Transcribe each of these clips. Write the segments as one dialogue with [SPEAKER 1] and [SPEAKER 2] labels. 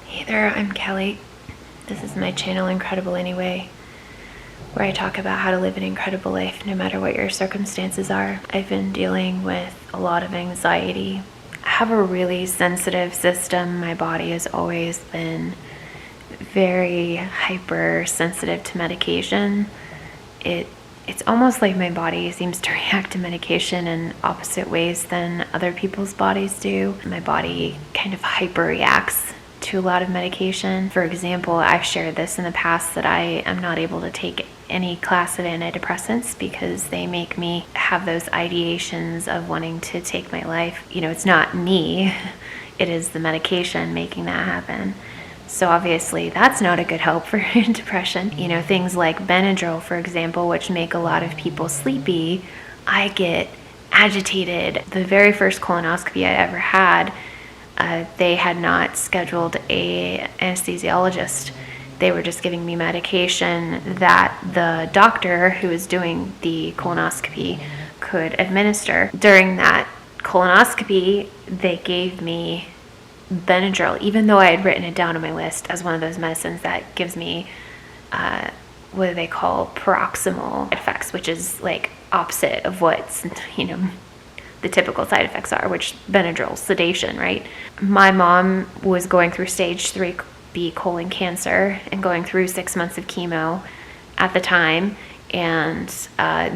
[SPEAKER 1] Hey there, I'm Kelly. This is my channel, Incredible Anyway, where I talk about how to live an incredible life no matter what your circumstances are. I've been dealing with a lot of anxiety. I have a really sensitive system. My body has always been very hypersensitive to medication. It's almost like my body seems to react to medication in opposite ways than other people's bodies do. My body kind of hyperreacts to a lot of medication. For example, I've shared this in the past that I am not able to take any class of antidepressants because they make me have those ideations of wanting to take my life. You know, it's not me, it is the medication making that happen. So obviously that's not a good help for depression. You know, things like Benadryl, for example, which make a lot of people sleepy, I get agitated. The very first colonoscopy I ever had, they had not scheduled an anesthesiologist. They were just giving me medication that the doctor who was doing the colonoscopy could administer. During that colonoscopy, they gave me Benadryl, even though I had written it down on my list as one of those medicines that gives me what do they call paroxysmal effects, which is like opposite of what's, you know, the typical side effects are, which Benadryl, sedation, right? My mom was going through stage 3B colon cancer and going through 6 months of chemo at the time, and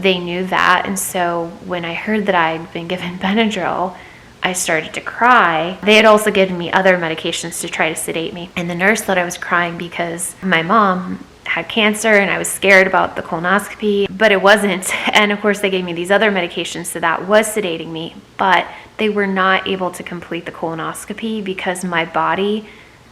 [SPEAKER 1] they knew that. And so when I heard that I'd been given Benadryl, I started to cry. They had also given me other medications to try to sedate me. And the nurse thought I was crying because my mom had cancer and I was scared about the colonoscopy, but it wasn't. And of course they gave me these other medications, so that was sedating me, but they were not able to complete the colonoscopy because my body,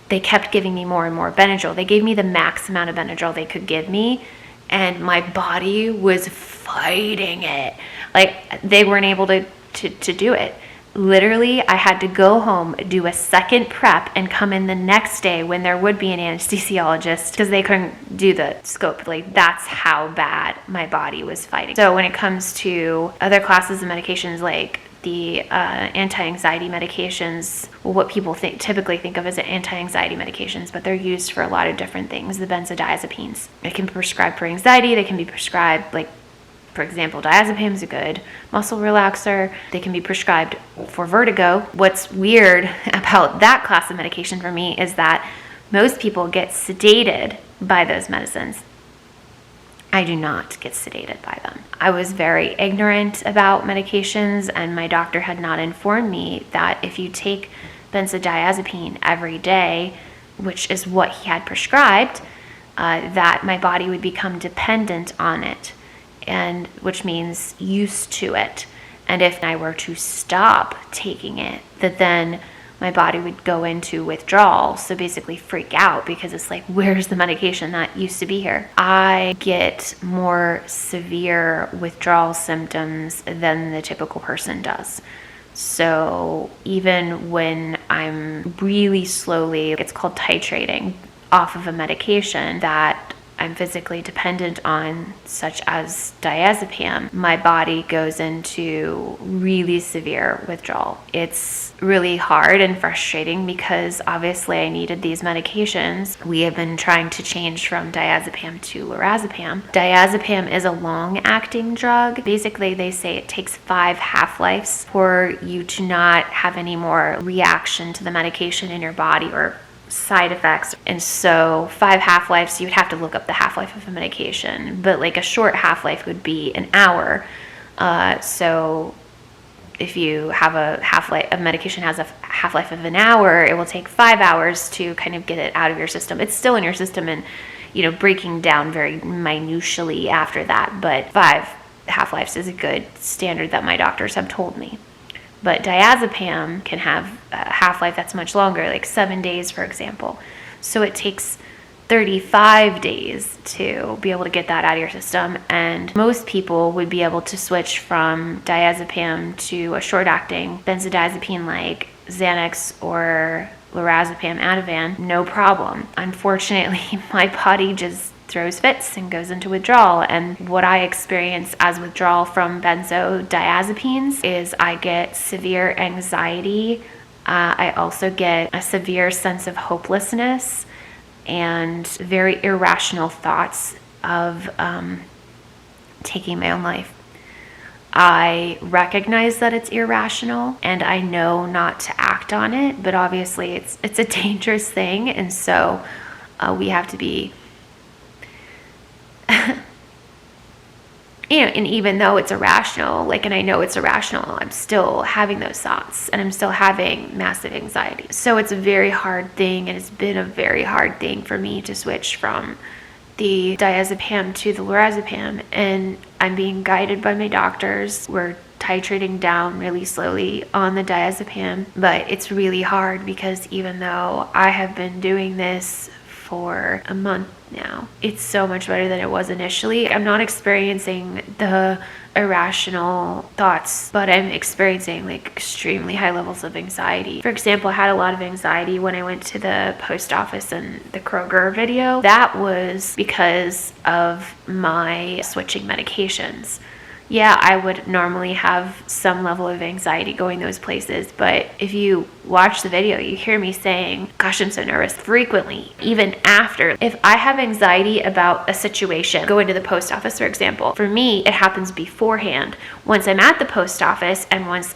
[SPEAKER 1] they kept giving me more and more Benadryl. They gave me the max amount of Benadryl they could give me, and my body was fighting it. Like, they weren't able to do it. Literally, I had to go home, do a second prep, and come in the next day when there would be an anesthesiologist because they couldn't do the scope. Like, that's how bad my body was fighting. So when it comes to other classes of medications like the anti-anxiety medications, well, what people typically think of as anti-anxiety medications, but they're used for a lot of different things. The benzodiazepines, they can be prescribed for anxiety. They can be prescribed, like, for example, diazepam is a good muscle relaxer. They can be prescribed for vertigo. What's weird about that class of medication for me is that most people get sedated by those medicines. I do not get sedated by them. I was very ignorant about medications, and my doctor had not informed me that if you take benzodiazepine every day, which is what he had prescribed, that my body would become dependent on it, and which means used to it. And if I were to stop taking it, that then my body would go into withdrawal, so basically freak out, because it's like, where's the medication that used to be here? I get more severe withdrawal symptoms than the typical person does. So even when I'm really slowly, it's called titrating, off of a medication that I'm physically dependent on, such as diazepam, my body goes into really severe withdrawal. It's really hard and frustrating because obviously I needed these medications. We have been trying to change from diazepam to lorazepam. Diazepam is a long-acting drug. Basically, they say it takes 5 half-lives for you to not have any more reaction to the medication in your body or side effects. And so 5 half-lives, you would have to look up the half-life of a medication, but like a short half-life would be an hour. So if you have a medication has a half-life of an hour, it will take 5 hours to kind of get it out of your system. It's still in your system and, you know, breaking down very minutially after that, but 5 half-lives is a good standard that my doctors have told me. But diazepam can have a half-life that's much longer, like 7 days, for example. So it takes 35 days to be able to get that out of your system. And most people would be able to switch from diazepam to a short-acting benzodiazepine like Xanax or lorazepam, Ativan, no problem. Unfortunately, my body just throws fits and goes into withdrawal. And what I experience as withdrawal from benzodiazepines is I get severe anxiety. I also get a severe sense of hopelessness and very irrational thoughts of taking my own life. I recognize that it's irrational and I know not to act on it, but obviously it's a dangerous thing, and so we have to be and even though it's irrational, and I know it's irrational, I'm still having those thoughts and I'm still having massive anxiety. So it's a very hard thing, and it's been a very hard thing for me to switch from the diazepam to the lorazepam, and I'm being guided by my doctors. We're titrating down really slowly on the diazepam, but it's really hard because even though I have been doing this for a month now, it's so much better than it was initially. I'm not experiencing the irrational thoughts, but I'm experiencing extremely high levels of anxiety. For example, I had a lot of anxiety when I went to the post office in the Kroger video. That was because of my switching medications. Yeah, I would normally have some level of anxiety going those places, but if you watch the video, you hear me saying, gosh, I'm so nervous frequently, even after. If I have anxiety about a situation, going to the post office, for example, for me, it happens beforehand. Once I'm at the post office and once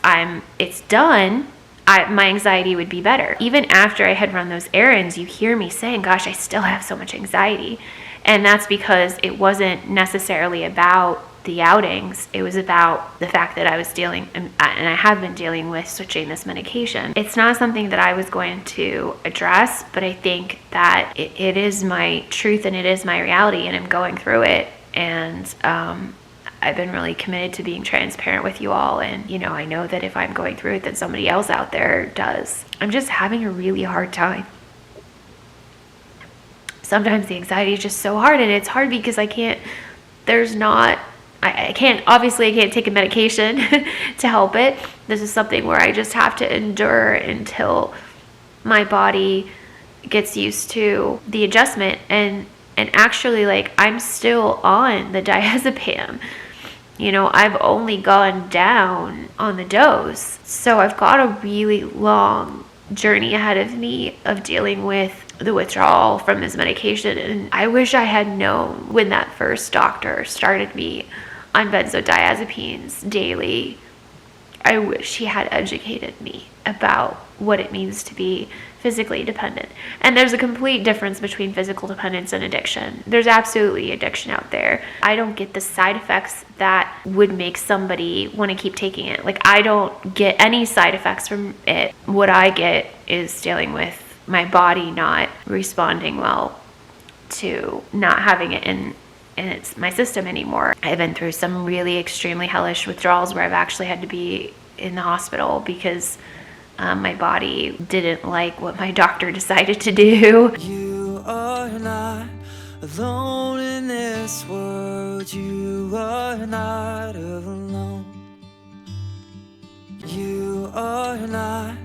[SPEAKER 1] it's done, my anxiety would be better. Even after I had run those errands, you hear me saying, gosh, I still have so much anxiety. And that's because it wasn't necessarily about the outings. It was about the fact that I was dealing, and I have been dealing with switching this medication. It's not something that I was going to address, but I think that it is my truth and it is my reality, and I'm going through it. And I've been really committed to being transparent with you all. And, I know that if I'm going through it, then somebody else out there does. I'm just having a really hard time. Sometimes the anxiety is just so hard, and it's hard because I can't take a medication to help it. This is something where I just have to endure until my body gets used to the adjustment. And actually, I'm still on the diazepam. I've only gone down on the dose. So I've got a really long journey ahead of me of dealing with the withdrawal from this medication. And I wish I had known when that first doctor started me on benzodiazepines daily. I wish he had educated me about what it means to be physically dependent. And there's a complete difference between physical dependence and addiction. There's absolutely addiction out there. I don't get the side effects that would make somebody want to keep taking it. I don't get any side effects from it. What I get is dealing with my body not responding well to not having it in it's my system anymore. I've been through some really extremely hellish withdrawals where I've actually had to be in the hospital because my body didn't like what my doctor decided to do.
[SPEAKER 2] You are not alone in this world. You are not alone. You are not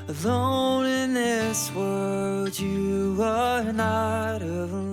[SPEAKER 2] alone in this world. You are not alone.